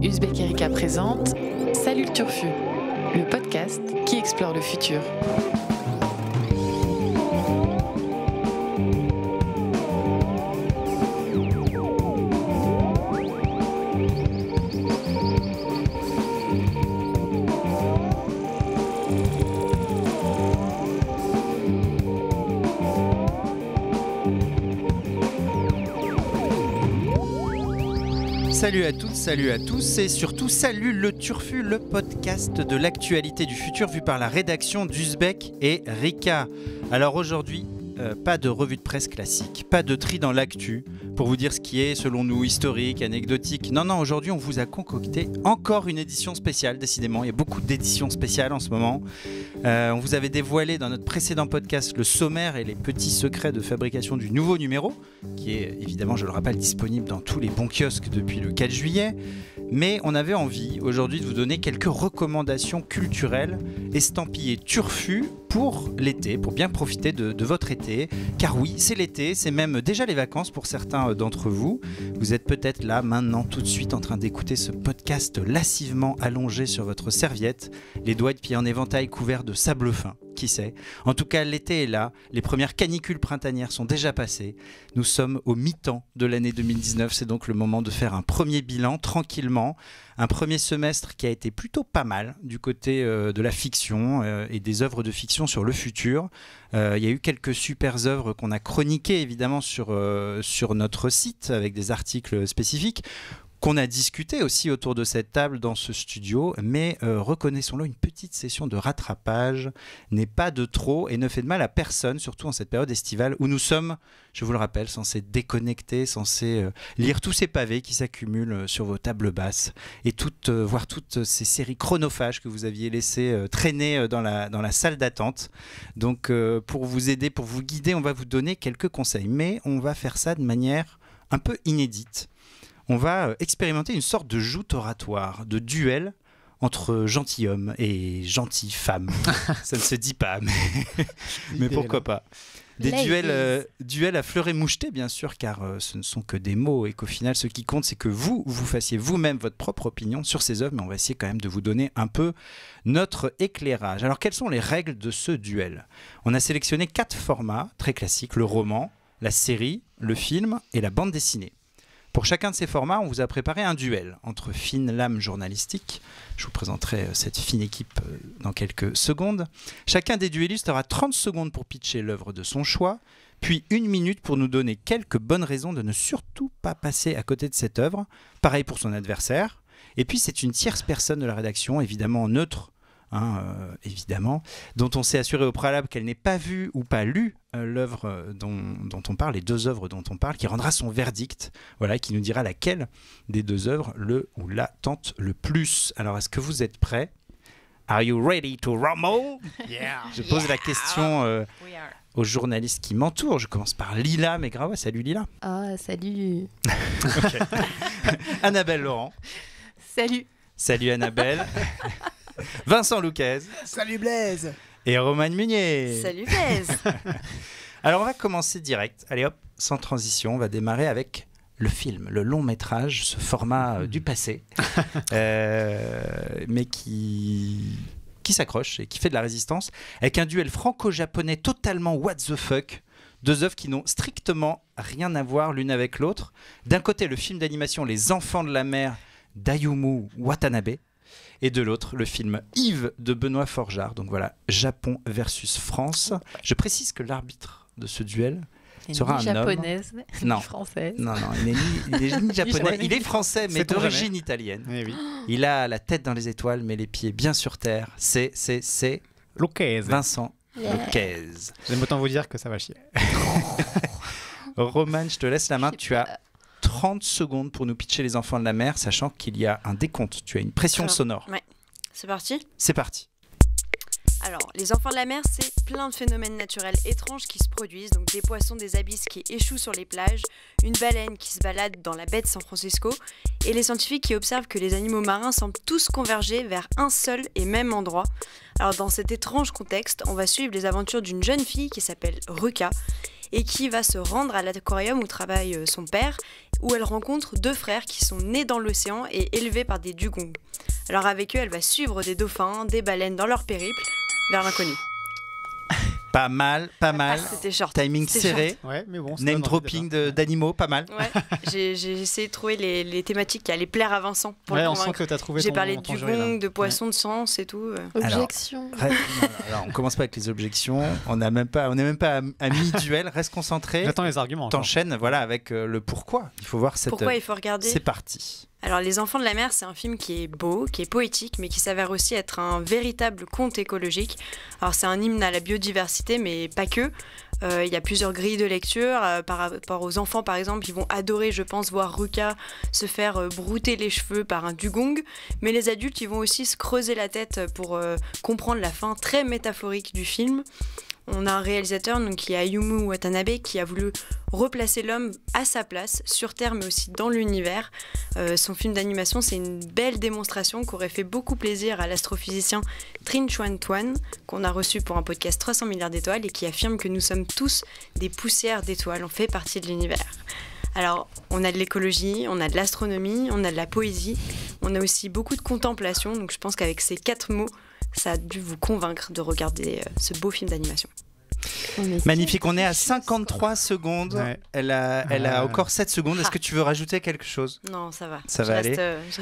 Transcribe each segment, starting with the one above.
Uzbek Erika présente Salut le Turfu, le podcast qui explore le futur. Salut à toutes, salut à tous et surtout salut le Turfu, le podcast de l'actualité du futur vu par la rédaction d'Uzbek et Rika. Alors aujourd'hui, pas de revue de presse classique, pas de tri dans l'actu pour vous dire ce qui est selon nous historique, anecdotique. Non, aujourd'hui on vous a concocté encore une édition spéciale, décidément, il y a beaucoup d'éditions spéciales en ce moment. On vous avait dévoilé dans notre précédent podcast le sommaire et les petits secrets de fabrication du nouveau numéro, qui est évidemment, je le rappelle, disponible dans tous les bons kiosques depuis le 4 juillet. Mais on avait envie aujourd'hui de vous donner quelques recommandations culturelles estampillées Turfu pour l'été, pour bien profiter de votre été. Car oui, c'est l'été, c'est même déjà les vacances pour certains d'entre vous. Vous êtes peut-être là, maintenant, tout de suite en train d'écouter ce podcast lascivement allongé sur votre serviette, les doigts de pied en éventail couverts de sable fin. Qui sait ? En tout cas, l'été est là, les premières canicules printanières sont déjà passées. Nous sommes au mi-temps de l'année 2019, c'est donc le moment de faire un premier bilan tranquillement. Un premier semestre qui a été plutôt pas mal du côté de la fiction et des œuvres de fiction sur le futur. Il y a eu quelques super œuvres qu'on a chroniquées évidemment sur notre site avec des articles spécifiques, qu'on a discuté aussi autour de cette table dans ce studio, mais reconnaissons-le, une petite session de rattrapage n'est pas de trop et ne fait de mal à personne, surtout en cette période estivale où nous sommes, je vous le rappelle, censés déconnecter, censés lire tous ces pavés qui s'accumulent sur vos tables basses et voir toutes ces séries chronophages que vous aviez laissées traîner dans la salle d'attente. Donc pour vous aider, pour vous guider, on va vous donner quelques conseils, mais on va faire ça de manière un peu inédite. On va expérimenter une sorte de joute oratoire, de duel entre gentilshommes et gentilles femmes. Ça ne se dit pas, mais pourquoi pas. Des duels à fleuret moucheté, bien sûr, car ce ne sont que des mots et qu'au final, ce qui compte, c'est que vous fassiez vous-même votre propre opinion sur ces œuvres, mais on va essayer quand même de vous donner un peu notre éclairage. Alors, quelles sont les règles de ce duel ? On a sélectionné 4 formats très classiques, le roman, la série, le film et la bande dessinée. Pour chacun de ces formats, on vous a préparé un duel entre fines lames journalistiques. Je vous présenterai cette fine équipe dans quelques secondes. Chacun des duellistes aura 30 secondes pour pitcher l'œuvre de son choix, puis 1 minute pour nous donner quelques bonnes raisons de ne surtout pas passer à côté de cette œuvre. Pareil pour son adversaire. Et puis c'est une tierce personne de la rédaction, évidemment neutre, évidemment, dont on s'est assuré au préalable qu'elle n'ait pas vu ou pas lu l'œuvre dont on parle, les 2 œuvres dont on parle, qui rendra son verdict, voilà, qui nous dira laquelle des 2 œuvres le ou la tente le plus. Alors, est-ce que vous êtes prêts ? Are you ready to rumble ? Yeah. Je pose la question aux journalistes qui m'entourent. Je commence par Lila Megrawa. Salut Lila. Ah, salut. Okay. Annabelle Laurent. Salut. Salut Annabelle. Vincent Louquez. Salut Blaise. Et Romane Munier. Salut Blaise. Alors on va commencer direct. Allez hop, sans transition, on va démarrer avec le film, le long métrage, ce format du passé, mais qui s'accroche et qui fait de la résistance, avec un duel franco-japonais totalement what the fuck. 2 œuvres qui n'ont strictement rien à voir l'une avec l'autre. D'un côté, le film d'animation Les Enfants de la Mer d'Ayumu Watanabe. Et de l'autre, le film Yves de Benoît Forjard. Donc voilà, Japon versus France. Je précise que l'arbitre de ce duel sera un japonaise, homme. Non, française. Non, il est ni japonais. Il est français, mais d'origine italienne. Eh oui. Il a la tête dans les étoiles, mais les pieds bien sur terre. C'est Louquez. Vincent Louquez. J'aime autant vous dire que ça va chier. Romane, je te laisse la main. Tu as 30 secondes pour nous pitcher Les Enfants de la Mer, sachant qu'il y a un décompte. Tu as une pression sonore. Ouais. C'est parti ? C'est parti. Alors, Les Enfants de la Mer, c'est plein de phénomènes naturels étranges qui se produisent. Donc des poissons des abysses qui échouent sur les plages, une baleine qui se balade dans la baie de San Francisco, et les scientifiques qui observent que les animaux marins semblent tous converger vers un seul et même endroit. Alors dans cet étrange contexte, on va suivre les aventures d'une jeune fille qui s'appelle Ruka, et qui va se rendre à l'aquarium où travaille son père, où elle rencontre 2 frères qui sont nés dans l'océan et élevés par des dugongs. Alors avec eux, elle va suivre des dauphins, des baleines dans leur périple vers l'inconnu. Pas mal. C'était short. Timing C'était serré. Ouais, mais bon. ça Name donne envie dropping déjà. d'animaux, pas mal. Ouais, j'ai essayé de trouver les thématiques qui allaient plaire à Vincent pour Ouais, le on sent convaincre. que tu as trouvé J'ai ton parlé de ton jury, là. dugong, de poissons de sens et tout. Objection. Alors, on commence pas avec les objections. On n'est même pas à mi-duel. Reste concentré. J'attends les arguments. encore. T'enchaînes, voilà, avec le pourquoi. Il faut voir cette. Pourquoi il faut regarder C'est parti. Alors, Les Enfants de la mer, c'est un film qui est beau, qui est poétique, mais qui s'avère aussi être un véritable conte écologique. Alors, c'est un hymne à la biodiversité, mais pas que. Il y a plusieurs grilles de lecture. Par rapport aux enfants, par exemple, ils vont adorer, je pense, voir Ruka se faire brouter les cheveux par un dugong. Mais les adultes, ils vont aussi se creuser la tête pour comprendre la fin très métaphorique du film. On a un réalisateur, donc, qui est Ayumu Watanabe, qui a voulu replacer l'homme à sa place, sur Terre, mais aussi dans l'univers. Son film d'animation, c'est une belle démonstration qui aurait fait beaucoup plaisir à l'astrophysicien Trinh Xuan Tuan, qu'on a reçu pour un podcast 300 milliards d'étoiles, et qui affirme que nous sommes tous des poussières d'étoiles, on fait partie de l'univers. Alors, on a de l'écologie, on a de l'astronomie, on a de la poésie, on a aussi beaucoup de contemplation, donc je pense qu'avec ces 4 mots, ça a dû vous convaincre de regarder ce beau film d'animation. Magnifique, on est à 53 secondes. Ouais. Elle a encore 7 secondes. Est-ce que tu veux rajouter quelque chose? Non, ça va. Ça va aller.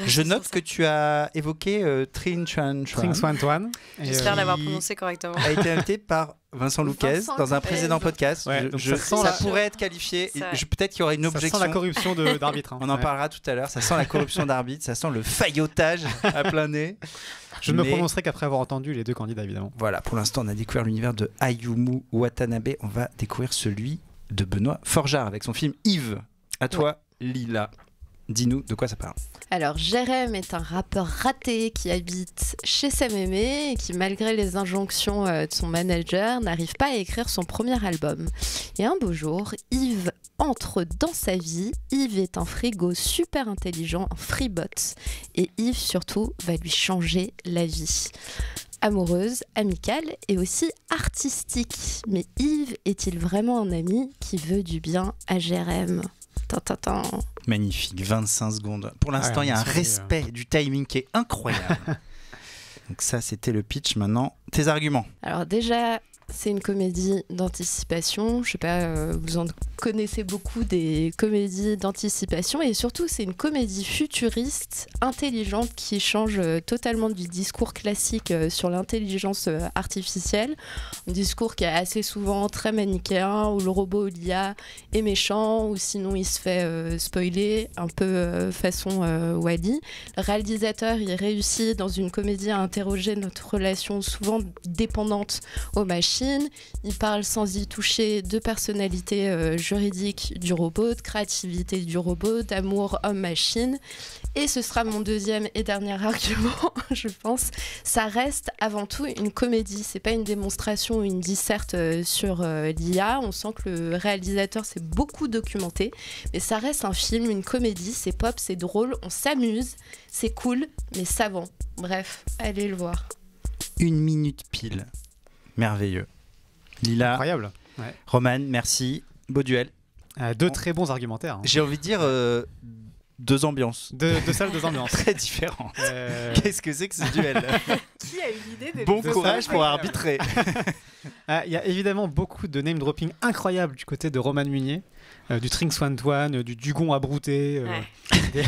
Je note sur que ça. tu as évoqué Trinh Xuan Tring Swan Tuan. Et, J'espère l'avoir qui- prononcé correctement. a été invité par Vincent Louquez Vincent dans un Louquez. précédent podcast. Ouais, donc ça sent ça la- pourrait être qualifié. Ça, ouais. Peut-être qu'il y aurait une ça sent objection. la corruption d'arbitre. hein. On en Ouais. parlera tout à l'heure. Ça sent la corruption d'arbitre, ça sent le faillotage à plein nez. Je ne me Mais prononcerai qu'après avoir entendu les 2 candidats, évidemment. voilà, pour l'instant, on a découvert l'univers de Ayumu Watanabe. On va découvrir celui de Benoît Forjard avec son film Yves. À toi, Lila. Dis-nous de quoi ça parle. Alors, Jérém est un rappeur raté qui habite chez sa mémé et qui, malgré les injonctions de son manager, n'arrive pas à écrire son premier album. Et un beau jour, Yves entre dans sa vie. Yves est un frigo super intelligent, un freebot. Et Yves, surtout, va lui changer la vie. Amoureuse, amicale et aussi artistique. Mais Yves est-il vraiment un ami qui veut du bien à Jérém? Tintintin. Magnifique, 25 secondes. Pour l'instant, Ouais, il y a un on se fait, respect du timing qui est incroyable. Donc ça, c'était le pitch. Maintenant, tes arguments. Alors déjà, c'est une comédie d'anticipation. Je sais pas, vous en connaissez beaucoup des comédies d'anticipation et surtout c'est une comédie futuriste, intelligente qui change totalement du discours classique sur l'intelligence artificielle. Un discours qui est assez souvent très manichéen où le robot ou l'IA est méchant ou sinon il se fait spoiler un peu façon Wall-E. Le réalisateur il réussit dans une comédie à interroger notre relation souvent dépendante aux machines. Il parle sans y toucher de personnalité juridique du robot, de créativité du robot, d'amour homme-machine. Et ce sera mon deuxième et dernier argument, je pense. Ça reste avant tout une comédie. C'est pas une démonstration ou une disserte sur l'IA. On sent que le réalisateur s'est beaucoup documenté. Mais ça reste un film, une comédie. C'est pop, c'est drôle, on s'amuse, c'est cool, mais savant. Bref, allez le voir. 1 minute pile. Merveilleux. Lila, Incroyable. Roman, merci. Beau duel. 2 très bons argumentaires. hein. J'ai envie de dire 2 ambiances. 2 salles, 2 ambiances. Très différentes. Qu'est-ce que c'est que ce duel? Qui a eu l'idée de Bon deux courage salles. pour arbitrer. Il y a évidemment beaucoup de name dropping incroyables du côté de Roman Munier, du Trinh Swan Tuan, du Dugon à brouter, Ouais. des-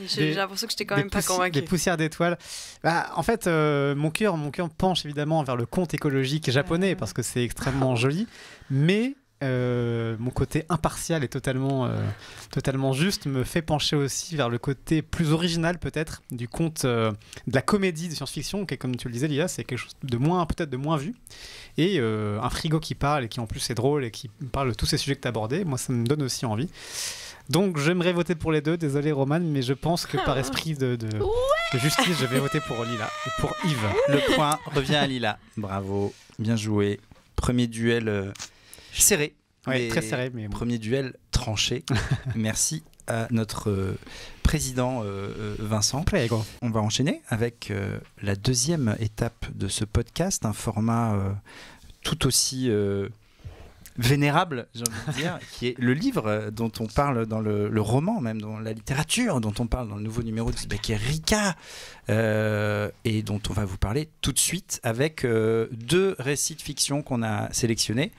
J'ai l'impression que je t'ai quand même pas convaincu. des poussières d'étoiles. En fait, mon cœur penche évidemment vers le conte écologique japonais parce que c'est extrêmement joli, mais mon côté impartial et totalement juste me fait pencher aussi vers le côté plus original peut-être du conte, de la comédie de science-fiction qui est, comme tu le disais Lila, c'est quelque chose de moins, peut-être de moins vu, et un frigo qui parle et qui en plus est drôle et qui parle de tous ces sujets que tu as abordés, moi ça me donne aussi envie. Donc j'aimerais voter pour les deux, désolé Roman, mais je pense que par esprit de justice, je vais voter pour Lila et pour Yves. Le point revient à Lila. Bravo, bien joué. Premier duel serré. Ouais, Mais très serré, mais bon. Premier duel tranché. Merci à notre président Vincent. Prego. On va enchaîner avec la deuxième étape de ce podcast, un format tout aussi vénérable, j'ai envie de dire, qui est le livre dont on parle dans le roman, même dans la littérature, dont on parle dans le nouveau numéro de Uzbek Erika, et dont on va vous parler tout de suite avec 2 récits de fiction qu'on a sélectionnés.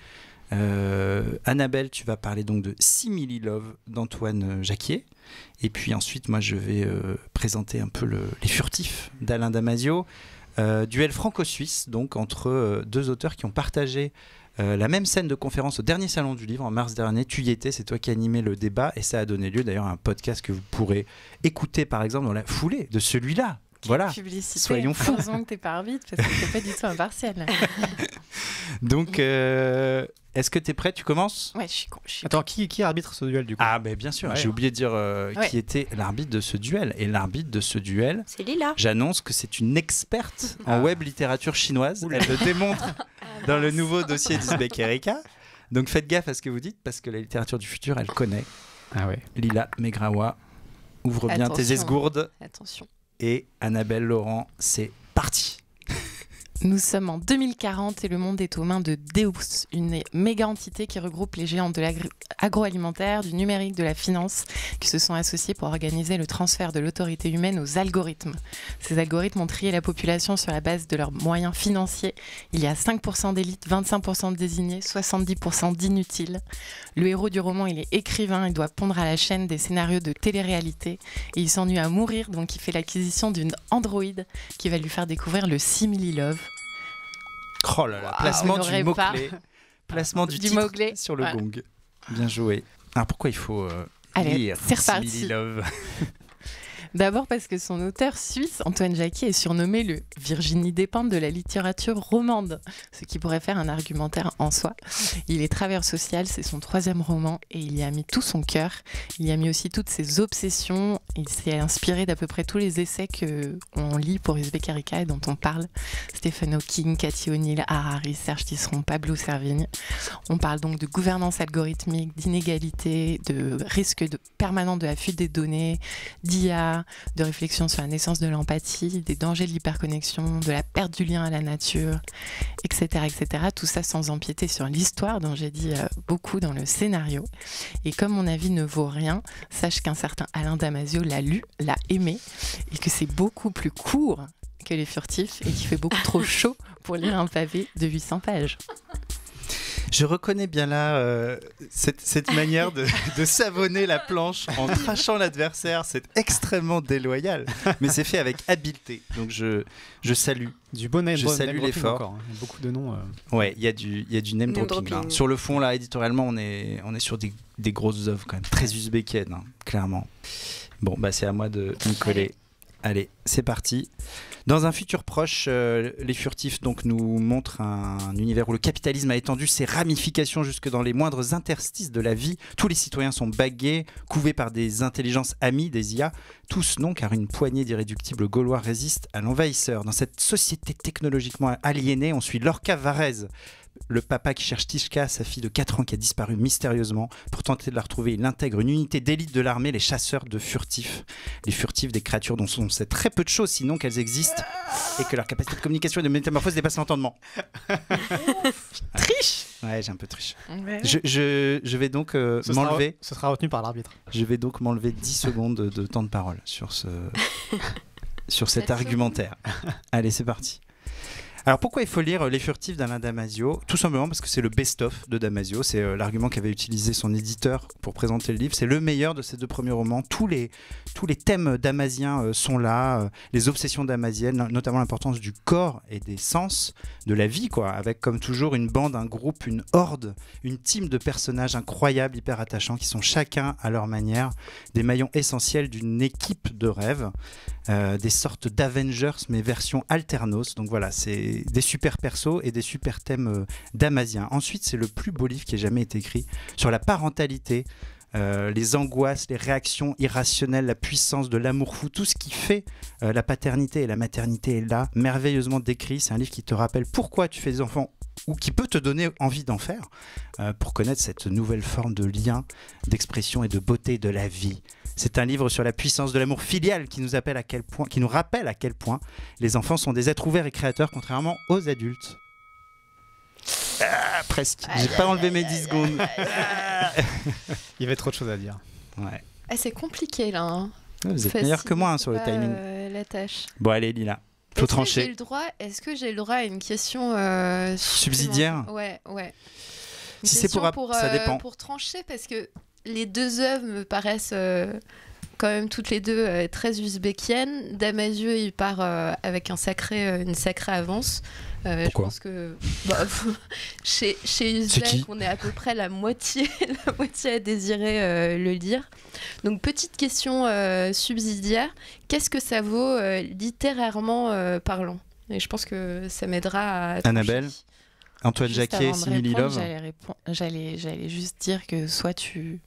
Annabelle, tu vas parler donc de Simili Love d'Antoine Jacquier. Et puis ensuite, moi, je vais présenter un peu Les Furtifs d'Alain Damasio. Duel franco-suisse, donc entre 2 auteurs qui ont partagé la même scène de conférence au dernier salon du livre en mars dernier. Tu y étais, c'est toi qui animais le débat et ça a donné lieu d'ailleurs à un podcast que vous pourrez écouter par exemple dans la foulée de celui-là. Voilà, Publicité. soyons fous. Heureusement que t'es pas arbitre parce que t'es pas du tout impartial. Donc, est-ce que tu es prêt? Tu commences? Ouais, je suis Attends, qui arbitre ce duel du coup? Ah, ben bien sûr, Ouais. j'ai oublié de dire qui était l'arbitre de ce duel. Et l'arbitre de ce duel, C'est Lila. j'annonce que c'est une experte en web littérature chinoise. Elle le démontre dans le nouveau dossier d'Uzbek Erika. Donc faites gaffe à ce que vous dites parce que la littérature du futur, elle connaît. Ah ouais. Lila Megrawa, ouvre bien tes Attention. esgourdes. Attention. Et Annabelle Laurent, c'est parti. Nous sommes en 2040 et le monde est aux mains de Deus, une méga entité qui regroupe les géants de l'agroalimentaire, du numérique, de la finance, qui se sont associés pour organiser le transfert de l'autorité humaine aux algorithmes. Ces algorithmes ont trié la population sur la base de leurs moyens financiers. Il y a 5% d'élites, 25% de désignés, 70% d'inutiles. Le héros du roman, il est écrivain, il doit pondre à la chaîne des scénarios de télé-réalité et il s'ennuie à mourir, donc il fait l'acquisition d'une androïde qui va lui faire découvrir le Simili Love. Oh là là, Wow, placement vous du n'aurez pas. mot-clé. Placement du Du titre mot-clé. sur le Voilà. gong. Bien joué. Alors pourquoi il faut Allez, lire c'est reparti. Simili Love? D'abord parce que son auteur suisse, Antoine Jacquier, est surnommé le Virginie Despentes de la littérature romande, ce qui pourrait faire un argumentaire en soi. Il est Travers social, c'est son 3e roman et il y a mis tout son cœur. Il y a mis aussi toutes ses obsessions. Il s'est inspiré d'à peu près tous les essais qu'on lit pour Uzbek Erika et dont on parle. Stephen Hawking, Cathy O'Neill, Harari, Serge Tisseron, Pablo Servigne. On parle donc de gouvernance algorithmique, d'inégalité, de risque permanent de la fuite des données, d'IA, de réflexion sur la naissance de l'empathie, des dangers de l'hyperconnexion, de la perte du lien à la nature, etc. etc. Tout ça sans empiéter sur l'histoire dont j'ai dit beaucoup dans le scénario. Et comme mon avis ne vaut rien, sache qu'un certain Alain Damasio l'a lu, l'a aimé, et que c'est beaucoup plus court que Les Furtifs et qu'il fait beaucoup trop chaud pour lire un pavé de 800 pages. Je reconnais bien là cette manière de savonner la planche en crachant l'adversaire. C'est extrêmement déloyal, mais c'est fait avec habileté. Donc je salue. Du bon name, Je salue dropping l'effort. encore, hein. Il y a beaucoup de noms. Ouais, il y a du name Name dropping. dropping. Sur le fond, là, éditorialement, on est sur des grosses œuvres quand même, très uzbékiennes, hein, clairement. Bon, bah c'est à moi de m'y coller. Allez, c'est parti. Dans un futur proche, Les Furtifs donc, nous montrent un univers où le capitalisme a étendu ses ramifications jusque dans les moindres interstices de la vie. Tous les citoyens sont bagués, couvés par des intelligences amies, des IA. Tous non, car une poignée d'irréductibles Gaulois résiste à l'envahisseur. Dans cette société technologiquement aliénée, on suit Lorca Varese, le papa qui cherche Tishka, sa fille de 4 ans qui a disparu mystérieusement. Pour tenter de la retrouver, il intègre une unité d'élite de l'armée, les chasseurs de furtifs. Les furtifs, des créatures dont on sait très peu de choses, sinon qu'elles existent, et que leur capacité de communication et de métamorphose dépasse l'entendement. Triche. Ouais, j'ai un peu triché. Ouais. Je vais donc m'enlever. Ce sera retenu par l'arbitre. Je vais donc m'enlever 10 secondes de temps de parole sur cet argumentaire. Allez, c'est parti. Alors pourquoi il faut lire Les Furtifs d'Alain Damasio? Tout simplement parce que c'est le best-of de Damasio. C'est l'argument qu'avait utilisé son éditeur pour présenter le livre. C'est le meilleur de ses 2 premiers romans. Tous les thèmes damasiens sont là. Les obsessions damasiennes, notamment l'importance du corps et des sens, de la vie, quoi. Avec comme toujours une bande, un groupe, une horde, une team de personnages incroyables, hyper attachants, qui sont chacun à leur manière des maillons essentiels d'une équipe de rêve. Des sortes d'Avengers mais version alternos. Donc voilà, c'est des super persos et des super thèmes damasiens. Ensuite, c'est le plus beau livre qui ait jamais été écrit sur la parentalité, les angoisses, les réactions irrationnelles, la puissance de l'amour fou, tout ce qui fait la paternité et la maternité est là, merveilleusement décrit. C'est un livre qui te rappelle pourquoi tu fais des enfants ou qui peut te donner envie d'en faire pour connaître cette nouvelle forme de lien, d'expression et de beauté de la vie. C'est un livre sur la puissance de l'amour filial qui nous rappelle à quel point les enfants sont des êtres ouverts et créateurs contrairement aux adultes. Presque. J'ai pas enlevé mes 10 secondes. Il y avait trop de choses à dire. Ouais. Ah, c'est compliqué là. Hein. Vous êtes meilleur que moi hein, sur le timing. La tâche. Bon, allez, Lila. Faut trancher. Est-ce que j'ai le droit à une question subsidiaire? Ouais. Si c'est ça dépend. Pour trancher, parce que les deux œuvres me paraissent quand même toutes les deux très uzbékiennes. Damasio, il part avec une sacrée avance. Je pense que chez Uzbek, on est à peu près la moitié à désirer le lire. Donc, petite question subsidiaire. Qu'est-ce que ça vaut littérairement parlant? Et je pense que ça m'aidera à... Annabelle, Antoine Jacquier, Simililov. J'allais juste dire que soit tu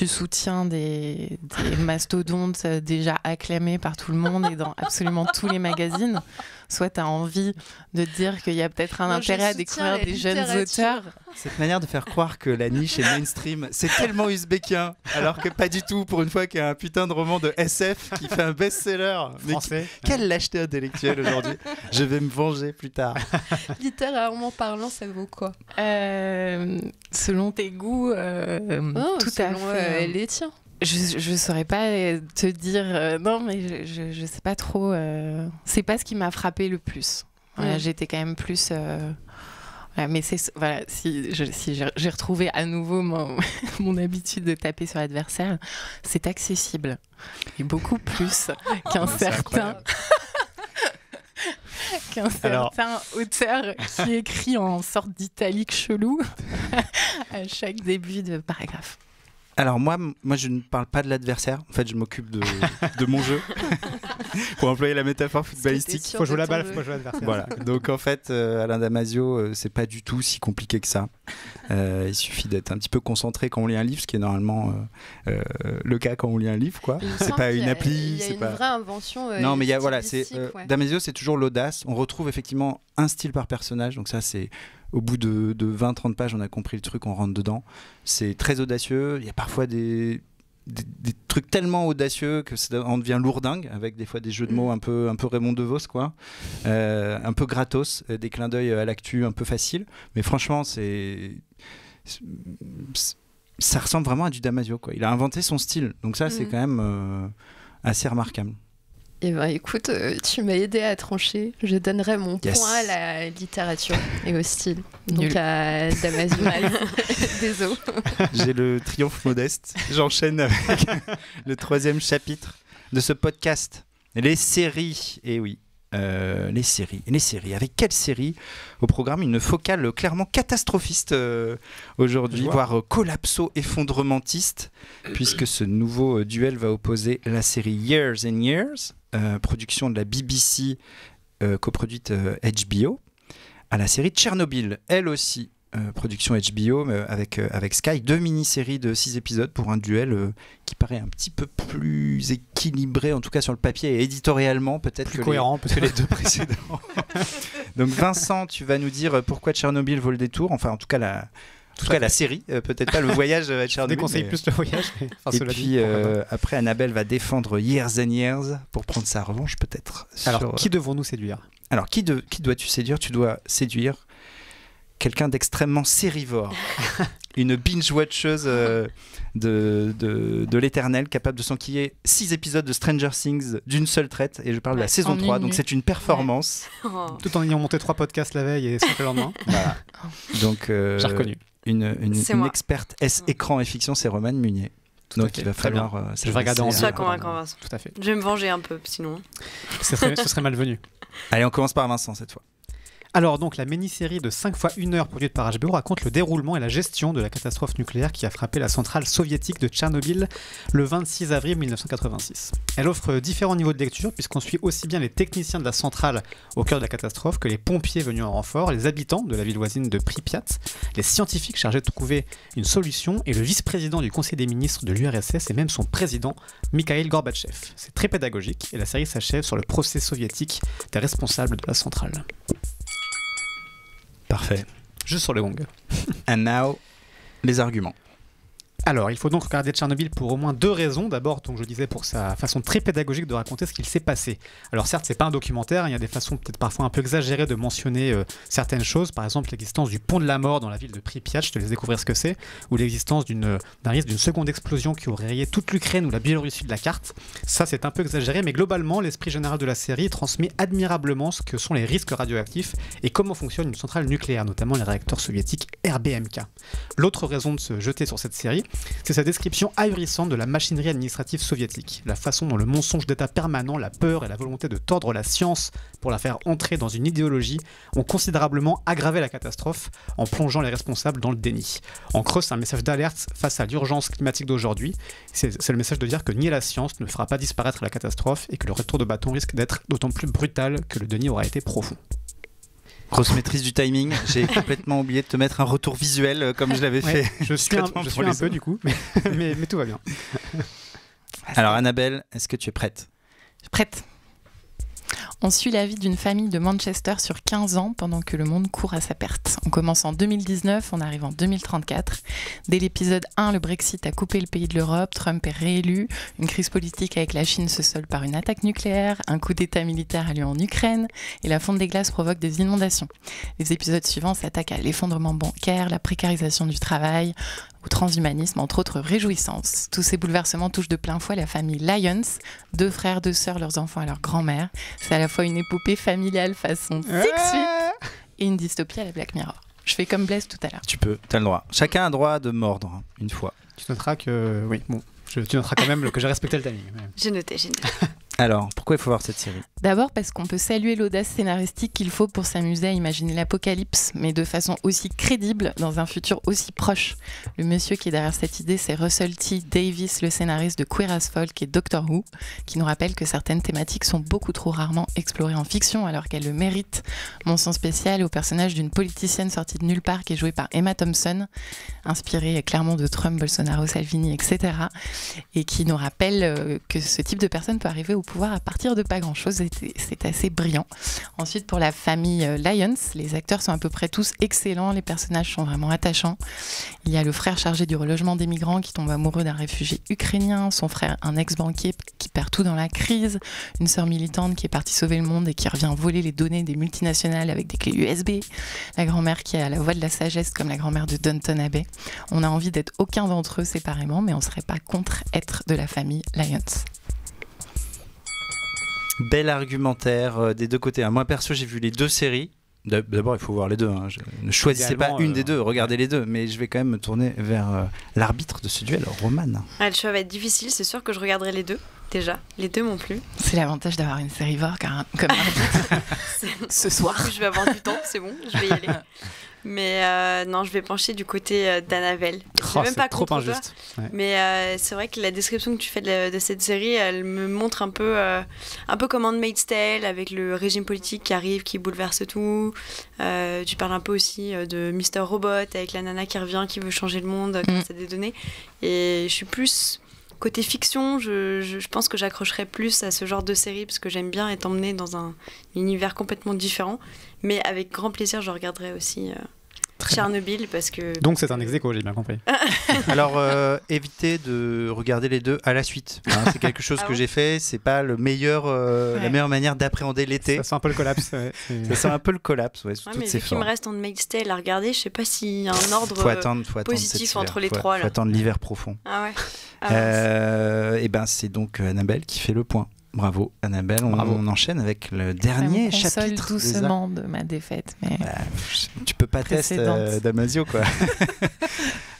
soutiens des mastodontes déjà acclamés par tout le monde et dans absolument tous les magazines, soit tu as envie de dire qu'il y a peut-être un intérêt à découvrir des jeunes auteurs. Cette manière de faire croire que la niche est mainstream, c'est tellement uzbékien, alors que pas du tout, pour une fois qu'il y a un putain de roman de SF qui fait un best-seller. Français. Quelle lâcheté intellectuelle aujourd'hui. Je vais me venger plus tard. Littérairement parlant, ça vaut quoi? Selon tes goûts, tout à fait. Les tiens. Je saurais pas te dire non, mais je sais pas trop. C'est pas ce qui m'a frappé le plus. Voilà, j'étais quand même plus. Voilà, mais si j'ai retrouvé à nouveau mon habitude de taper sur l'adversaire, c'est accessible et beaucoup plus qu'un certain. Certain auteur qui écrit en sorte d'italique chelou à chaque début de paragraphe. Alors moi, je ne parle pas de l'adversaire. En fait, je m'occupe de mon jeu. Pour employer la métaphore footballistique. Il faut jouer la balle, il faut pas jouer l'adversaire. Voilà. Donc en fait, Alain Damasio, c'est pas du tout si compliqué que ça. Il suffit d'être un petit peu concentré quand on lit un livre, ce qui est normalement le cas quand on lit un livre, quoi. C'est pas une appli. Il y a une vraie invention. Non, mais il y a Damasio, c'est toujours l'audace. On retrouve effectivement un style par personnage. Donc ça, c'est au bout de 20-30 pages, on a compris le truc, on rentre dedans. C'est très audacieux. Il y a parfois des trucs tellement audacieux que on devient lourdingue, avec des fois des jeux de mots un peu Raymond DeVos, quoi. Un peu gratos, des clins d'œil à l'actu un peu facile. Mais franchement, ça ressemble vraiment à du Damasio, quoi. Il a inventé son style. Donc ça, c'est quand même assez remarquable. Eh ben, écoute, tu m'as aidé à trancher. Je donnerai mon point à la littérature et au style. Donc à Damasio. Désolé. J'ai le triomphe modeste. J'enchaîne avec le 3e chapitre de ce podcast. Les séries. Et oui, les séries. Avec quelle série au programme? Une focale clairement catastrophiste aujourd'hui, voire collapso-effondrementiste, puisque ce nouveau duel va opposer la série Years and Years, production de la BBC, coproduite HBO, à la série Tchernobyl, elle aussi production HBO avec Sky, 2 mini-séries de 6 épisodes pour un duel qui paraît un petit peu plus équilibré, en tout cas sur le papier, et éditorialement peut-être plus cohérent que les 2 précédents. Donc Vincent, tu vas nous dire pourquoi Tchernobyl vaut le détour, enfin en tout cas la série, peut-être pas le voyage à Tchernobyl. Je déconseille plus le voyage. Et puis après, Annabelle va défendre Years and Years pour prendre sa revanche peut-être. Alors, qui devons-nous séduire? Alors, qui dois-tu séduire? Tu dois séduire quelqu'un d'extrêmement sérivore. Une binge-watcheuse de l'éternel, capable de s'enquiller 6 épisodes de Stranger Things d'une seule traite. Et je parle de la saison 3, donc c'est une performance. Tout en ayant monté 3 podcasts la veille et 5 le lendemain. Voilà. Donc, j'ai reconnu. Une experte écran et fiction, c'est Romane Munier. Donc il va falloir. Je vais regarder en Sois convaincant, Vincent. Tout à fait. Je vais me venger un peu, sinon. Ce serait malvenu. Allez, on commence par Vincent cette fois. Alors donc la mini-série de 5 fois 1 heure produite par HBO raconte le déroulement et la gestion de la catastrophe nucléaire qui a frappé la centrale soviétique de Tchernobyl le 26 avril 1986. Elle offre différents niveaux de lecture puisqu'on suit aussi bien les techniciens de la centrale au cœur de la catastrophe que les pompiers venus en renfort, les habitants de la ville voisine de Pripyat, les scientifiques chargés de trouver une solution et le vice-président du Conseil des ministres de l'URSS et même son président, Mikhail Gorbatchev. C'est très pédagogique et la série s'achève sur le procès soviétique des responsables de la centrale. Parfait. Juste sur le gong. And now, les arguments. Alors, il faut donc regarder Tchernobyl pour au moins 2 raisons. D'abord, donc je disais, pour sa façon très pédagogique de raconter ce qu'il s'est passé. Alors certes, c'est pas un documentaire, il y a des façons peut-être parfois un peu exagérées de mentionner certaines choses. Par exemple, l'existence du pont de la mort dans la ville de Pripyat, je te laisse découvrir ce que c'est, ou l'existence d'un risque d'une seconde explosion qui aurait rayé toute l'Ukraine ou la Biélorussie de la carte. Ça, c'est un peu exagéré, mais globalement, l'esprit général de la série transmet admirablement ce que sont les risques radioactifs et comment fonctionne une centrale nucléaire, notamment les réacteurs soviétiques RBMK. L'autre raison de se jeter sur cette série, c'est sa description ahurissante de la machinerie administrative soviétique, la façon dont le mensonge d'état permanent, la peur et la volonté de tordre la science pour la faire entrer dans une idéologie ont considérablement aggravé la catastrophe en plongeant les responsables dans le déni. En creux, c'est un message d'alerte face à l'urgence climatique d'aujourd'hui. C'est le message de dire que nier la science ne fera pas disparaître la catastrophe et que le retour de bâton risque d'être d'autant plus brutal que le déni aura été profond. Grosse maîtrise du timing. J'ai complètement oublié de te mettre un retour visuel comme je l'avais fait. Je suis un peu du coup, mais tout va bien. Alors Annabelle, est-ce que tu es prête ? Prête. On suit la vie d'une famille de Manchester sur 15 ans pendant que le monde court à sa perte. On commence en 2019, on arrive en 2034. Dès l'épisode 1, le Brexit a coupé le pays de l'Europe, Trump est réélu, une crise politique avec la Chine se solde par une attaque nucléaire, un coup d'état militaire a lieu en Ukraine et la fonte des glaces provoque des inondations. Les épisodes suivants s'attaquent à l'effondrement bancaire, la précarisation du travail, au transhumanisme, entre autres réjouissances. Tous ces bouleversements touchent de plein fouet la famille Lyons, 2 frères, 2 sœurs, leurs enfants et leur grand-mère. C'est à la fois une épopée familiale façon Six Feet et une dystopie à la Black Mirror. Je fais comme Blaise tout à l'heure. Tu peux, t'as le droit. Chacun a le droit de mordre une fois. Tu noteras que... Oui, bon. Tu noteras quand même que j'ai respecté le timing. J'ai noté. Alors, pourquoi il faut voir cette série ? D'abord parce qu'on peut saluer l'audace scénaristique qu'il faut pour s'amuser à imaginer l'apocalypse, mais de façon aussi crédible dans un futur aussi proche. Le monsieur qui est derrière cette idée, c'est Russell T. Davies, le scénariste de Queer as Folk et Doctor Who, qui nous rappelle que certaines thématiques sont beaucoup trop rarement explorées en fiction, alors qu'elles le méritent. Mention spéciale au personnage d'une politicienne sortie de nulle part qui est jouée par Emma Thompson, inspirée clairement de Trump, Bolsonaro, Salvini, etc., et qui nous rappelle que ce type de personne peut arriver au pouvoir à partir de pas grand-chose. C'est assez brillant. Ensuite, pour la famille Lyons, les acteurs sont à peu près tous excellents, les personnages sont vraiment attachants. Il y a le frère chargé du relogement des migrants qui tombe amoureux d'un réfugié ukrainien, son frère, un ex-banquier qui perd tout dans la crise, une sœur militante qui est partie sauver le monde et qui revient voler les données des multinationales avec des clés USB, la grand-mère qui a la voix de la sagesse comme la grand-mère de Downton Abbey. On a envie d'être aucun d'entre eux séparément, mais on ne serait pas contre être de la famille Lyons. Bel argumentaire des deux côtés. Moi perso, j'ai vu les 2 séries. D'abord, il faut voir les 2. Je ne choisissez pas une des 2, regardez les 2. Mais je vais quand même me tourner vers l'arbitre de ce duel, Roman. Le choix va être difficile, c'est sûr que je regarderai les 2. Déjà, les 2 m'ont plu. C'est l'avantage d'avoir une série VOR comme arbitre ce soir. Je vais avoir du temps, c'est bon, je vais y aller. Mais non, je vais pencher du côté d'Annabelle. Oh, même pas trop injuste. Ouais. Mais c'est vrai que la description que tu fais de cette série, elle me montre un peu comme Handmaid's Tale, avec le régime politique qui arrive, qui bouleverse tout. Tu parles un peu aussi de Mr. Robot, avec la nana qui revient, qui veut changer le monde grâce à des données. Et je suis plus... Côté fiction, je pense que j'accrocherais plus à ce genre de série parce que j'aime bien être emmenée dans un univers complètement différent. Mais avec grand plaisir, je regarderai aussi Tchernobyl parce que... Donc c'est un ex-aequo, j'ai bien compris. Alors, évitez de regarder les 2 à la suite. C'est quelque chose que j'ai fait. C'est pas la meilleure manière d'appréhender l'été. Ça sent un peu le collapse. Ça sent un peu le collapse, mais vu qu'il me reste Handmaid's Tale à regarder, je sais pas s'il y a un ordre positif entre les 3. Il faut attendre l'hiver profond. Ah ouais. Et ben c'est donc Annabelle qui fait le point. Bravo Annabelle, on enchaîne avec le dernier chapitre. Doucement de ma défaite. Mais tu peux pas tester Damasio quoi.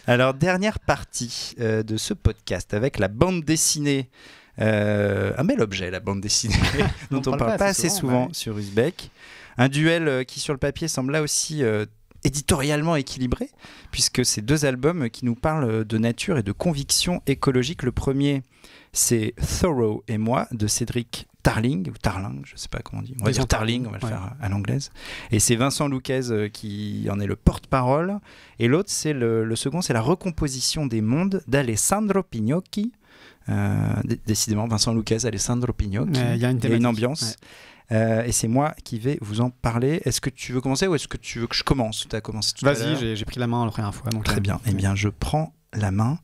Alors dernière partie de ce podcast avec la bande dessinée. Un bel objet la bande dessinée dont on parle pas assez souvent sur Uzbek. Un duel qui sur le papier semble là aussi éditorialement équilibré puisque c'est 2 albums qui nous parlent de nature et de conviction écologique. Le premier c'est Thoreau et moi de Cédric Tarling, ou Tarling, je ne sais pas comment on dit. On va dire Tarling, on va le faire à l'anglaise. Et c'est Vincent Luquez qui en est le porte-parole. Et l'autre, c'est le second, c'est la recomposition des mondes d'Alessandro Pignocchi. Décidément, Vincent Luquez, Alessandro Pignocchi. Il y a une ambiance. Ouais. Et c'est moi qui vais vous en parler. Est-ce que tu veux commencer ou est-ce que tu veux que je commence ? Tu as commencé tout à l'heure. Vas-y, j'ai pris la main la première fois. Donc très bien. Eh bien, je prends la main.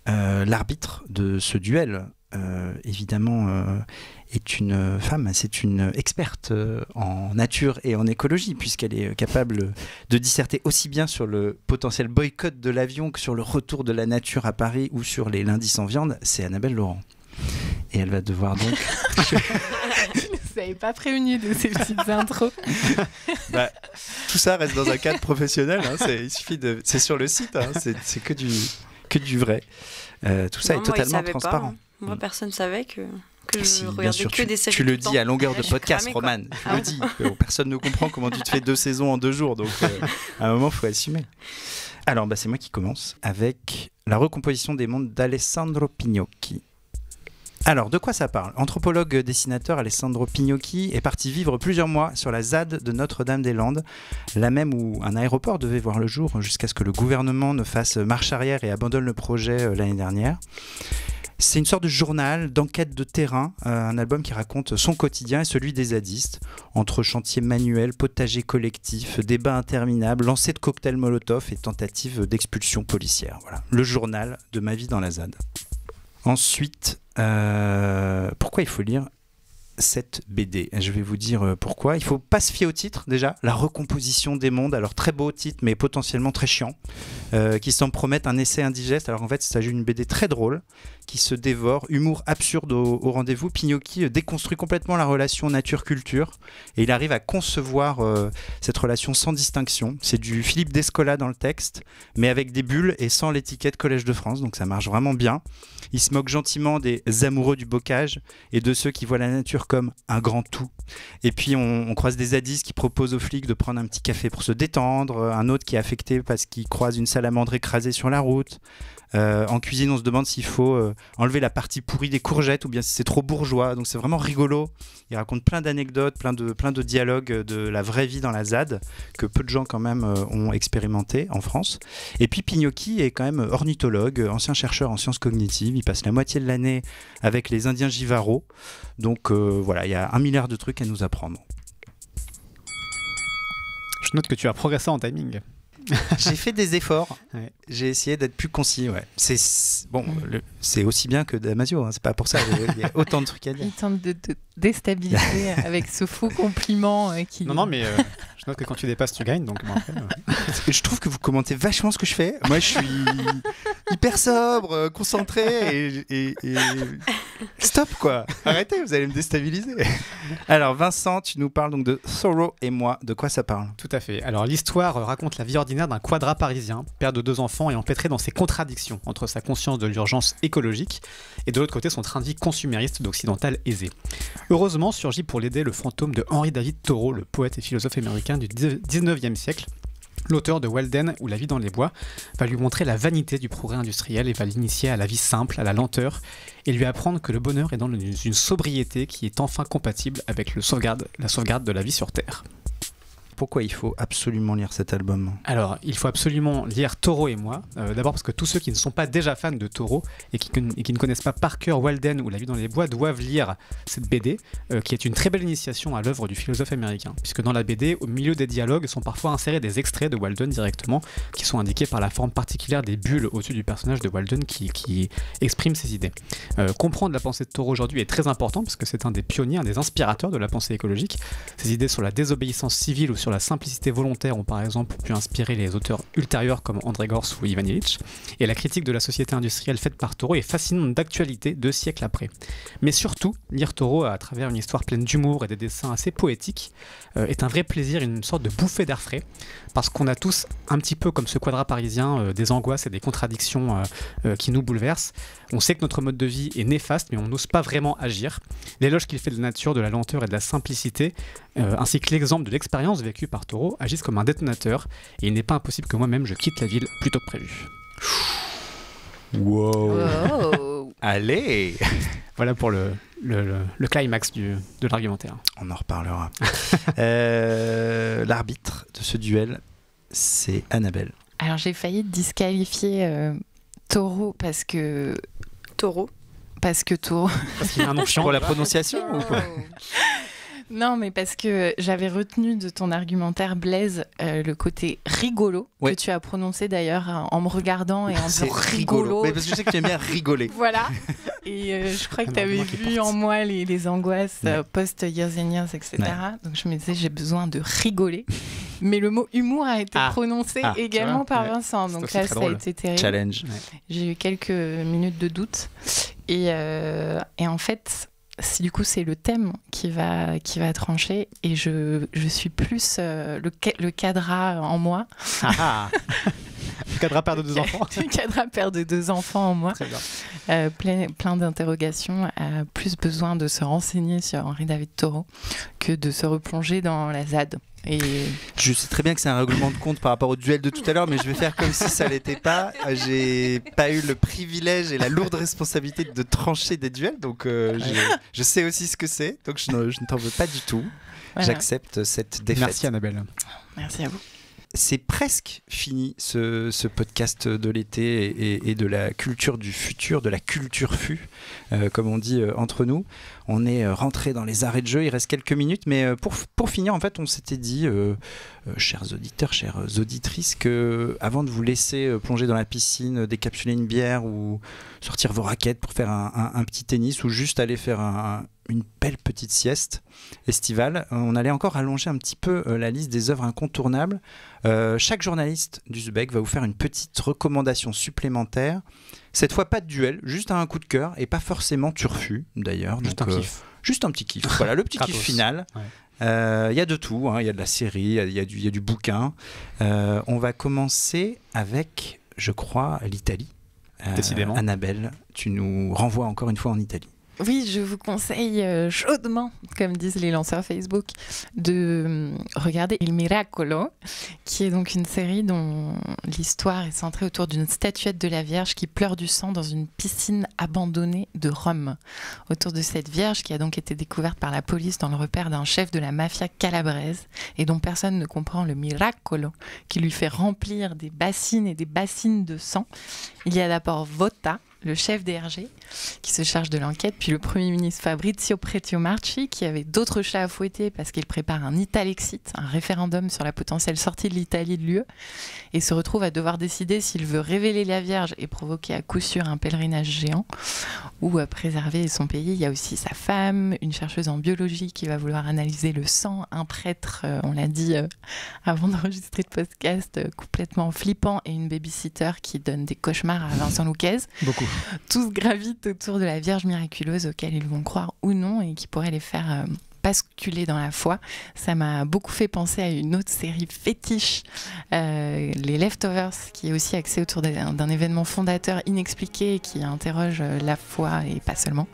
L'arbitre de ce duel, évidemment, est une femme, c'est une experte en nature et en écologie, puisqu'elle est capable de disserter aussi bien sur le potentiel boycott de l'avion que sur le retour de la nature à Paris ou sur les lundis sans viande. C'est Annabelle Laurent. Et elle va devoir donc... Vous n'avez pas prévenu de ces petites intros. Tout ça reste dans un cadre professionnel. Il suffit de... C'est sur le site, c'est que du vrai. Tout ça est totalement transparent. Moi, personne ne savait que je Si, regardais bien sûr, que des séries. tu le dis à longueur de Je suis podcast, cramée, Romane. quoi. Je le dis. Personne ne comprend comment tu te fais 2 saisons en 2 jours. Donc, à un moment, il faut assumer. Alors, c'est moi qui commence avec la recomposition des mondes d'Alessandro Pignocchi. Alors, de quoi ça parle ? Anthropologue dessinateur Alessandro Pignocchi est parti vivre plusieurs mois sur la ZAD de Notre-Dame-des-Landes, la même où un aéroport devait voir le jour jusqu'à ce que le gouvernement ne fasse marche arrière et abandonne le projet l'année dernière. C'est une sorte de journal, d'enquête de terrain, un album qui raconte son quotidien et celui des zadistes, entre chantiers manuels, potagers collectifs, débats interminables, lancers de cocktails Molotov et tentatives d'expulsion policière. Voilà, le journal de ma vie dans la ZAD. Ensuite, pourquoi il faut lire cette BD ? Je vais vous dire pourquoi. Il ne faut pas se fier au titre déjà, la recomposition des mondes. Alors très beau titre mais potentiellement très chiant, qui semble promettre un essai indigeste. Alors en fait il s'agit d'une BD très drôle qui se dévore, humour absurde au rendez-vous. Pignocchi déconstruit complètement la relation nature-culture et il arrive à concevoir cette relation sans distinction. C'est du Philippe Descola dans le texte, mais avec des bulles et sans l'étiquette Collège de France, donc ça marche vraiment bien. Il se moque gentiment des amoureux du bocage et de ceux qui voient la nature comme un grand tout. Et puis on croise des zadistes qui proposent aux flics de prendre un petit café pour se détendre, un autre qui est affecté parce qu'il croise une salamandre écrasée sur la route. En cuisine, on se demande s'il faut enlever la partie pourrie des courgettes ou bien si c'est trop bourgeois. Donc c'est vraiment rigolo. Il raconte plein d'anecdotes, plein de dialogues de la vraie vie dans la ZAD que peu de gens quand même ont expérimenté en France. Et puis Pignocchi est quand même ornithologue, ancien chercheur en sciences cognitives. Il passe la moitié de l'année avec les Indiens Jivaro. Donc voilà, il y a 1 milliard de trucs à nous apprendre. Je note que tu as progressé en timing. J'ai fait des efforts. Ouais. J'ai essayé d'être plus concis. Ouais. C'est aussi bien que Damasio. C'est pas pour ça. Il y a autant de trucs à dire. Il tente de déstabiliser avec ce faux compliment qui... Non, mais je note que quand tu dépasses, tu gagnes. Donc, Je trouve que vous commentez vachement ce que je fais. Moi, je suis hyper sobre, concentré et stop quoi. Arrêtez, vous allez me déstabiliser. Alors, Vincent, tu nous parles donc de Thoreau et moi. De quoi ça parle ? Tout à fait. Alors l'histoire raconte la vie ordinaire d'un quadra parisien, père de 2 enfants et empêtré dans ses contradictions entre sa conscience de l'urgence écologique et de l'autre côté son train de vie consumériste d'occidental aisé. Heureusement surgit pour l'aider le fantôme de Henry David Thoreau, le poète et philosophe américain du 19e siècle. L'auteur de Walden ou La vie dans les bois va lui montrer la vanité du progrès industriel et va l'initier à la vie simple, à la lenteur, et lui apprendre que le bonheur est dans une sobriété qui est enfin compatible avec la sauvegarde de la vie sur Terre. Pourquoi il faut absolument lire cet album ? Alors, il faut absolument lire Thoreau et moi. D'abord parce que tous ceux qui ne sont pas déjà fans de Thoreau et qui ne connaissent pas par cœur Walden ou La vie dans les bois doivent lire cette BD, qui est une très belle initiation à l'œuvre du philosophe américain. Puisque dans la BD, au milieu des dialogues, sont parfois insérés des extraits de Walden directement, qui sont indiqués par la forme particulière des bulles au-dessus du personnage de Walden qui exprime ses idées. Comprendre la pensée de Thoreau aujourd'hui est très important parce que c'est un des pionniers, un des inspirateurs de la pensée écologique. Ses idées sur la désobéissance civile ou sur la simplicité volontaire ont par exemple pu inspirer les auteurs ultérieurs comme André Gorz ou Ivan Illich, et la critique de la société industrielle faite par Thoreau est fascinante d'actualité 2 siècles après. Mais surtout, lire Thoreau à travers une histoire pleine d'humour et des dessins assez poétiques est un vrai plaisir, une sorte de bouffée d'air frais, parce qu'on a tous, un petit peu comme ce quadra parisien, des angoisses et des contradictions qui nous bouleversent. On sait que notre mode de vie est néfaste, mais on n'ose pas vraiment agir. L'éloge qu'il fait de la nature, de la lenteur et de la simplicité, ainsi que l'exemple de l'expérience vécue par Thoreau, agissent comme un détonateur, et il n'est pas impossible que moi-même je quitte la ville plus tôt que prévu. Wow. Oh. Allez. Voilà pour le climax de l'argumentaire. On en reparlera. L'arbitre de ce duel, c'est Annabelle. Alors j'ai failli disqualifier Thoreau parce que... Taureau. Parce que Thoreau... Parce qu'il y a un nom chiant. Pour la prononciation ou quoi ? Non, mais parce que j'avais retenu de ton argumentaire, Blaise, le côté rigolo, Ouais. que tu as prononcé d'ailleurs en me regardant et en C'est disant rigolo. Mais parce que je sais que tu aimes bien rigoler. Voilà. Et je crois que tu avais moi qui vu porte. en moi les angoisses Ouais. post-Years and Years, etc. Ouais. Donc je me disais, j'ai besoin de rigoler. Mais le mot humour a été prononcé Ah, tu également vois, par ouais. Vincent. C'est Donc aussi là, très ça a drôle. été terrible. Challenge. J'ai eu quelques minutes de doute. Et en fait, du coup, c'est le thème qui va trancher. Et je suis plus le cadra en moi. Ah, le cadre père de 2 enfants. Le cadra père de 2 enfants en moi. Très bien. Plein d'interrogations, a plus besoin de se renseigner sur Henri David Thoreau que de se replonger dans la ZAD. Et Je sais très bien que c'est un règlement de compte par rapport au duel de tout à l'heure, mais je vais faire comme si ça l'était pas. J'ai pas eu le privilège et la lourde responsabilité de trancher des duels, donc je sais aussi ce que c'est, donc je ne t'en veux pas du tout. voilà. J'accepte cette défaite. Merci Annabelle. Merci à vous. C'est presque fini ce podcast de l'été et de la culture du futur, de la culture fut, comme on dit entre nous. On est rentré dans les arrêts de jeu, il reste quelques minutes, mais pour finir, en fait, on s'était dit, chers auditeurs, chères auditrices, que avant de vous laisser plonger dans la piscine, décapsuler une bière ou sortir vos raquettes pour faire un petit tennis ou juste aller faire une belle petite sieste estivale, on allait encore allonger un petit peu la liste des œuvres incontournables. Chaque journaliste d'Uzbek va vous faire une petite recommandation supplémentaire. Cette fois, pas de duel, juste un coup de cœur et pas forcément turfu d'ailleurs. Juste Donc, un kiff. Juste un petit kiff. Voilà, le petit kiff Gratos. final. Ouais. Il y a de tout, hein. Il y a de la série, il y a du bouquin. On va commencer avec, je crois, l'Italie. Décidément. Annabelle, tu nous renvoies encore une fois en Italie. Oui, je vous conseille chaudement, comme disent les lanceurs Facebook, de regarder Il Miracolo, qui est donc une série dont l'histoire est centrée autour d'une statuette de la Vierge qui pleure du sang dans une piscine abandonnée de Rome. Autour de cette Vierge qui a donc été découverte par la police dans le repère d'un chef de la mafia calabraise et dont personne ne comprend le miracolo qui lui fait remplir des bassines et des bassines de sang. Il y a d'abord Vota, le chef des RG, qui se charge de l'enquête, puis le Premier ministre Fabrizio Pretiomarchi, qui avait d'autres chats à fouetter parce qu'il prépare un Italexit, un référendum sur la potentielle sortie de l'Italie de l'UE, et se retrouve à devoir décider s'il veut révéler la Vierge et provoquer à coup sûr un pèlerinage géant, ou à préserver son pays. Il y a aussi sa femme, une chercheuse en biologie qui va vouloir analyser le sang, un prêtre, on l'a dit avant d'enregistrer le podcast, complètement flippant, et une babysitter qui donne des cauchemars à Vincent Louquez. Beaucoup. Tous gravitent autour de la Vierge miraculeuse auquel ils vont croire ou non et qui pourrait les faire basculer dans la foi. Ça m'a beaucoup fait penser à une autre série fétiche, les Leftovers, qui est aussi axée autour d'un événement fondateur inexpliqué qui interroge la foi et pas seulement.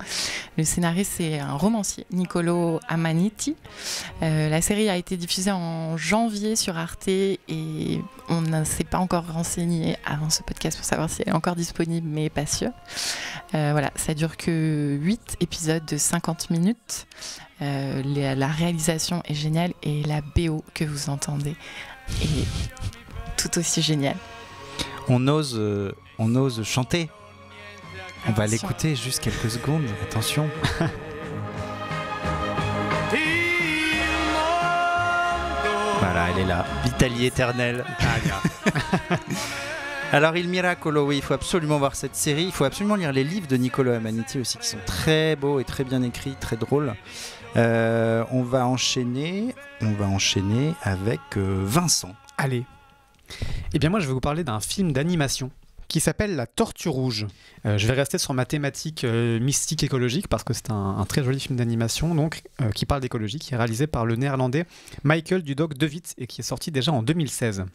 Le scénariste, c'est un romancier, Niccolo Amaniti. La série a été diffusée en janvier sur Arte et on ne s'est pas encore renseigné avant ce podcast pour savoir si elle est encore disponible, mais pas sûr. Voilà, ça dure que 8 épisodes de 50 minutes. La réalisation est géniale et la BO que vous entendez est tout aussi géniale. On ose chanter. On va Attention. l'écouter juste quelques secondes. Attention. Voilà, elle est là. L'Italie éternelle. Alors, Il Miracolo, oui, il faut absolument voir cette série. Il faut absolument lire les livres de Niccolo Amaniti aussi, qui sont très beaux et très bien écrits, très drôles. On va enchaîner avec Vincent. Allez. Eh bien moi je vais vous parler d'un film d'animation qui s'appelle La Tortue Rouge. Je vais rester sur ma thématique mystique écologique parce que c'est un très joli film d'animation donc, qui parle d'écologie, qui est réalisé par le néerlandais Michael Dudok de Witt et qui est sorti déjà en 2016.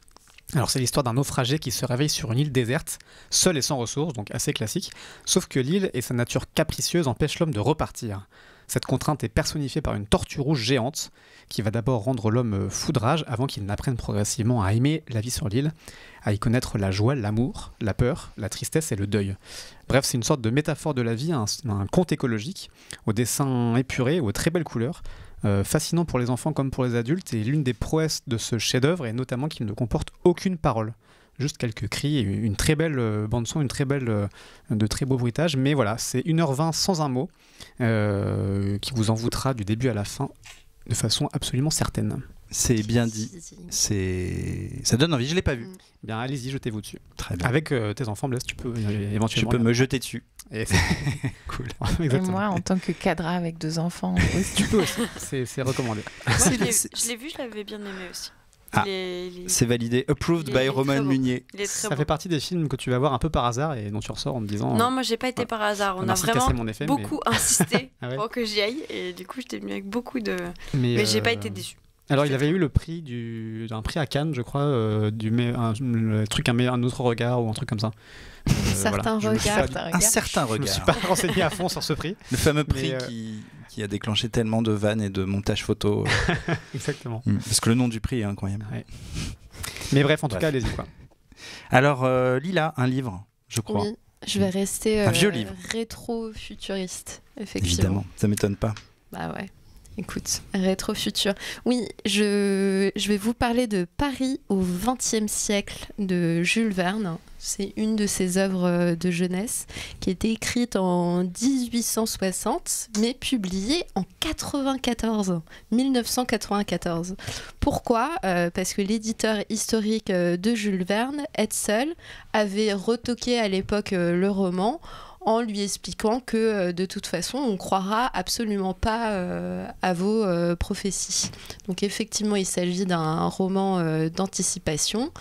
Alors c'est l'histoire d'un naufragé qui se réveille sur une île déserte, seul et sans ressources, donc assez classique, sauf que l'île et sa nature capricieuse empêchent l'homme de repartir. Cette contrainte est personnifiée par une tortue rouge géante qui va d'abord rendre l'homme fou de rage avant qu'il n'apprenne progressivement à aimer la vie sur l'île, à y connaître la joie, l'amour, la peur, la tristesse et le deuil. Bref, c'est une sorte de métaphore de la vie, un conte écologique, au dessin épuré, aux très belles couleurs, fascinant pour les enfants comme pour les adultes, et l'une des prouesses de ce chef-d'œuvre est notamment qu'il ne comporte aucune parole. Juste quelques cris, une très belle bande-son, de très beaux bruitages, mais voilà, c'est 1h20 sans un mot, qui vous envoûtera du début à la fin de façon absolument certaine. C'est bien dit. Ça donne envie, je ne l'ai pas vu. Eh bien, allez-y, jetez-vous dessus. Très bien. Avec tes enfants, Blaise, tu peux éventuellement... Tu peux me jeter dessus. Et Cool. Et moi, en tant que cadre avec 2 enfants, aussi. Tu peux aussi, c'est recommandé. Moi, je l'ai vu, je l'avais bien aimé aussi. Ah, c'est validé. Approved by Roman Munier. Ça fait partie des films que tu vas voir un peu par hasard et dont tu ressors en te disant... Non, moi j'ai pas été par hasard. On a vraiment beaucoup insisté pour que j'y aille. Et du coup, j'étais venue avec beaucoup de... Mais j'ai pas été déçue. Alors, il avait eu le prix un prix à Cannes, je crois, un autre regard ou un truc comme ça. Un certain regard. Je me suis pas renseigné à fond sur ce prix. Le fameux prix qui a déclenché tellement de vannes et de montage photo. Exactement. Parce que le nom du prix est incroyable. Ouais. Mais bref, en tout cas, allez-y, quoi. Alors, Lila, un livre, je crois. Oui, je vais rester un vieux livre. Rétro-futuriste, effectivement. Évidemment, ça m'étonne pas. Bah ouais. Écoute, rétro-futur. Oui, je vais vous parler de Paris au XXe siècle de Jules Verne. C'est une de ses œuvres de jeunesse qui a été écrite en 1860, mais publiée en 1994. Pourquoi ? Parce que l'éditeur historique de Jules Verne, Hetzel, avait retoqué à l'époque le roman en lui expliquant que de toute façon, on ne croira absolument pas à vos prophéties. Donc effectivement, il s'agit d'un roman d'anticipation.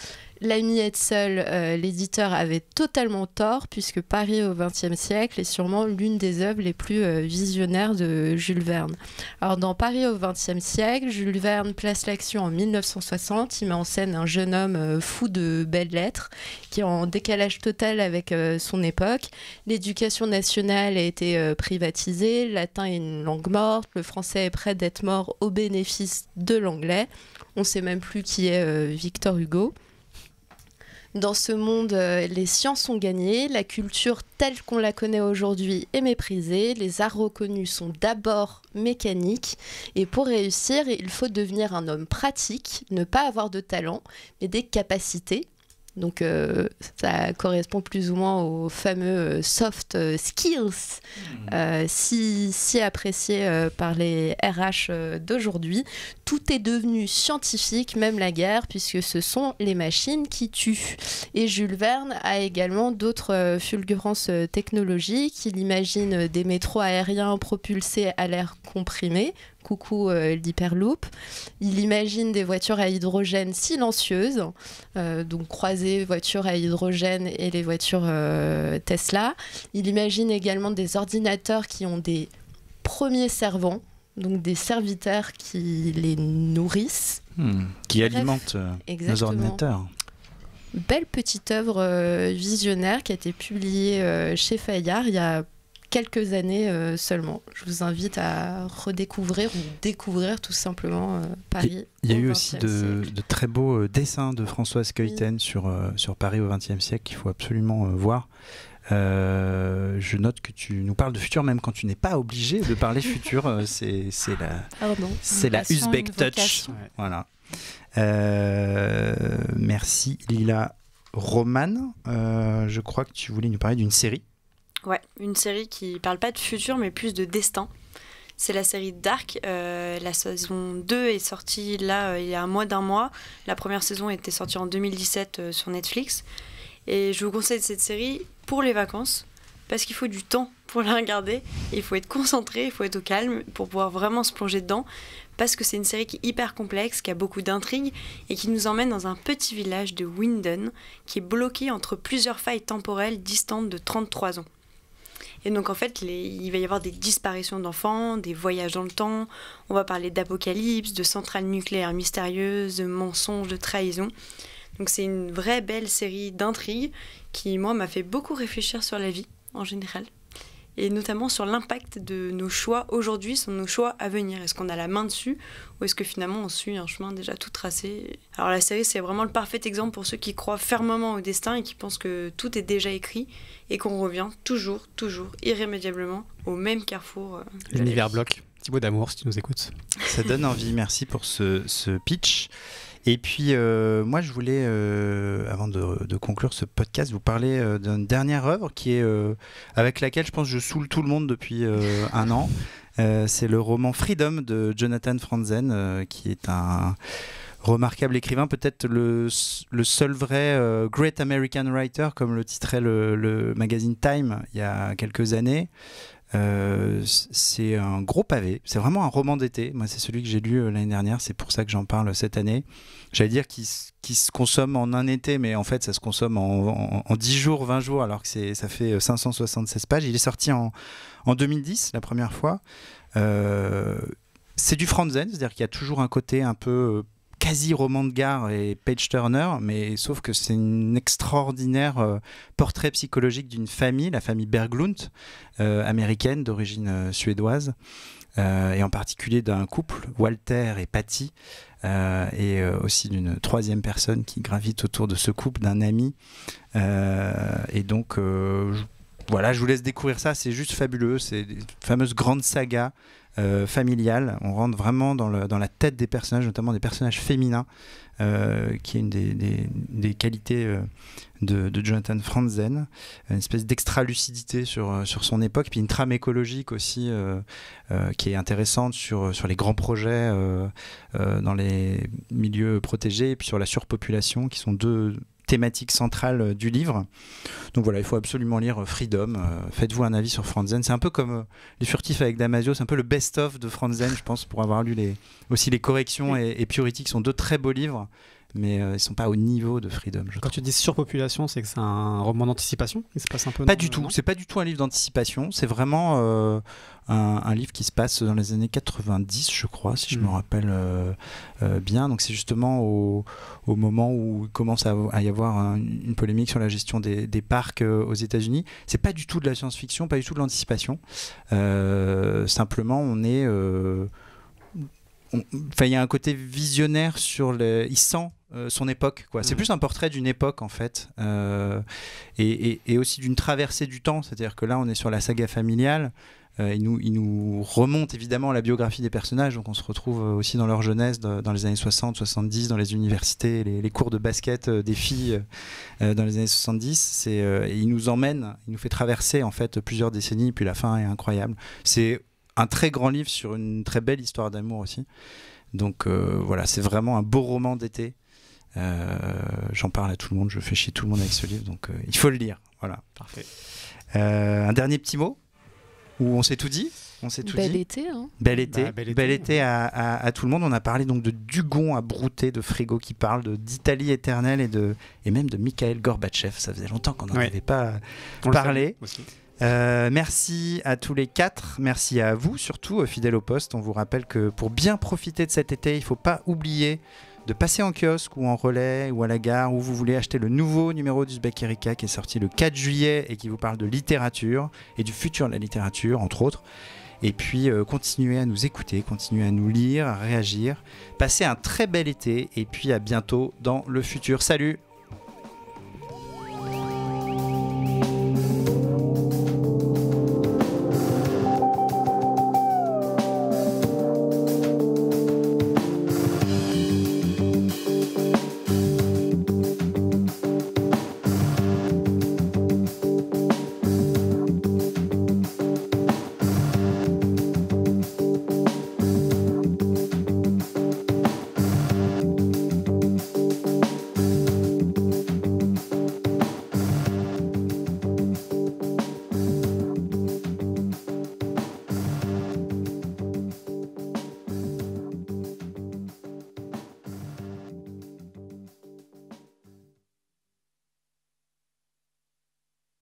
L'ami Hetzel, l'éditeur, avait totalement tort, puisque Paris au XXe siècle est sûrement l'une des œuvres les plus visionnaires de Jules Verne. Alors dans Paris au XXe siècle, Jules Verne place l'action en 1960. Il met en scène un jeune homme fou de belles lettres, qui est en décalage total avec son époque. L'éducation nationale a été privatisée, le latin est une langue morte, le français est près d'être mort au bénéfice de l'anglais. On ne sait même plus qui est Victor Hugo. Dans ce monde, les sciences sont gagnées, la culture telle qu'on la connaît aujourd'hui est méprisée, les arts reconnus sont d'abord mécaniques, et pour réussir, il faut devenir un homme pratique, ne pas avoir de talent, mais des capacités. Donc ça correspond plus ou moins aux fameux soft skills, si appréciés par les RH d'aujourd'hui. Tout est devenu scientifique, même la guerre, puisque ce sont les machines qui tuent. Et Jules Verne a également d'autres fulgurances technologiques. Il imagine des métros aériens propulsés à l'air comprimé. Coucou l'Hyperloop. Il imagine des voitures à hydrogène silencieuses, donc croiser voitures à hydrogène et les voitures Tesla. Il imagine également des ordinateurs qui ont des premiers servants, donc des serviteurs qui les nourrissent. Qui alimentent nos ordinateurs. Belle petite œuvre visionnaire qui a été publiée chez Fayard il y a quelques années seulement. Je vous invite à redécouvrir ou découvrir tout simplement Paris. Il y a eu aussi de très beaux dessins de Françoise Keuten sur Paris au XXe siècle qu'il faut absolument voir. Je note que tu nous parles de futur même quand tu n'es pas obligé de parler futur. C'est la Uzbek Touch. Ouais. Voilà. Merci Lila. Roman, je crois que tu voulais nous parler d'une série. Ouais, une série qui parle pas de futur mais plus de destin. C'est la série Dark. La saison 2 est sortie là il y a d'un mois. La première saison était sortie en 2017 sur Netflix. Et je vous conseille cette série pour les vacances parce qu'il faut du temps pour la regarder. Il faut être concentré, il faut être au calme pour pouvoir vraiment se plonger dedans. Parce que c'est une série qui est hyper complexe, qui a beaucoup d'intrigues et qui nous emmène dans un petit village de Winden qui est bloqué entre plusieurs failles temporelles distantes de 33 ans. Et donc en fait, il va y avoir des disparitions d'enfants, des voyages dans le temps, on va parler d'apocalypse, de centrales nucléaires mystérieuses, de mensonges, de trahisons. Donc c'est une vraie belle série d'intrigues qui, moi, m'a fait beaucoup réfléchir sur la vie en général. Et notamment sur l'impact de nos choix aujourd'hui sur nos choix à venir. Est-ce qu'on a la main dessus ou est-ce que finalement on suit un chemin déjà tout tracé ? Alors la série, c'est vraiment le parfait exemple pour ceux qui croient fermement au destin et qui pensent que tout est déjà écrit et qu'on revient toujours, irrémédiablement au même carrefour. L'univers bloc. Thibaut d'Amour, si tu nous écoutes. Ça donne envie, merci pour ce pitch. Et puis, moi, je voulais, avant de conclure ce podcast, vous parler d'une dernière œuvre qui est, avec laquelle je pense que je saoule tout le monde depuis un an. C'est le roman Freedom de Jonathan Franzen, qui est un remarquable écrivain, peut-être le seul vrai Great American Writer, comme le titrait le magazine Time il y a quelques années. C'est un gros pavé, c'est vraiment un roman d'été. Moi, c'est celui que j'ai lu l'année dernière, c'est pour ça que j'en parle cette année. J'allais dire qu'il se consomme en un été, mais en fait, ça se consomme en 10 jours, 20 jours, alors que ça fait 576 pages. Il est sorti en 2010, la première fois. C'est du Franzen, c'est-à-dire qu'il y a toujours un côté un peu quasi roman de gare et page-turner, mais sauf que c'est un extraordinaire portrait psychologique d'une famille, la famille Berglund, américaine d'origine suédoise, et en particulier d'un couple, Walter et Patty, et aussi d'une troisième personne qui gravite autour de ce couple, d'un ami. Et donc, voilà, je vous laisse découvrir ça, c'est juste fabuleux, c'est une fameuse grande saga familiale. On rentre vraiment dans la tête des personnages, notamment des personnages féminins, qui est une des qualités de Jonathan Franzen, une espèce d'extra-lucidité sur son époque, puis une trame écologique aussi qui est intéressante sur les grands projets dans les milieux protégés, et puis sur la surpopulation, qui sont deux thématique centrale du livre. Donc voilà, il faut absolument lire Freedom. Faites-vous un avis sur Franzen. C'est un peu comme Les Furtifs avec Damasio, c'est un peu le best-of de Franzen, je pense, pour avoir lu aussi les Corrections et Purity, qui sont deux très beaux livres, mais ils ne sont pas au niveau de Freedom. Quand tu dis surpopulation, c'est que c'est un roman d'anticipation? Il se passe un peu Pas du tout, c'est pas du tout un livre d'anticipation, c'est vraiment un livre qui se passe dans les années 90, je crois, si je me rappelle bien. Donc c'est justement au moment où il commence à y avoir une polémique sur la gestion des parcs aux États-Unis. C'est pas du tout de la science-fiction, pas du tout de l'anticipation. Simplement, on est... il y a un côté visionnaire il sent son époque, quoi. C'est plus un portrait d'une époque, en fait, et aussi d'une traversée du temps. C'est-à-dire que là, on est sur la saga familiale. Il nous remonte évidemment la biographie des personnages, donc on se retrouve aussi dans leur jeunesse, dans les années 60, 70, dans les universités, les cours de basket des filles dans les années 70. Et il nous emmène, il nous fait traverser en fait plusieurs décennies, puis la fin est incroyable. C'est un très grand livre sur une très belle histoire d'amour aussi. Donc voilà, c'est vraiment un beau roman d'été. J'en parle à tout le monde, je fais chier tout le monde avec ce livre, donc il faut le lire. Voilà. Parfait. Un dernier petit mot, où on s'est tout dit. Bel été, hein. Bel été à tout le monde. On a parlé donc de Dugon à brouter, de Frigo qui parle d'Italie éternelle et même de Mikhail Gorbatchev. Ça faisait longtemps qu'on n'en avait pas parlé. Merci à tous les quatre, merci à vous surtout, fidèles au poste. On vous rappelle que pour bien profiter de cet été, il ne faut pas oublier de passer en kiosque ou en relais ou à la gare où vous voulez acheter le nouveau numéro d'Uzbek Erika qui est sorti le 4 juillet et qui vous parle de littérature et du futur de la littérature, entre autres. Et puis continuez à nous écouter, continuez à nous lire, à réagir. Passez un très bel été et puis à bientôt dans le futur. Salut!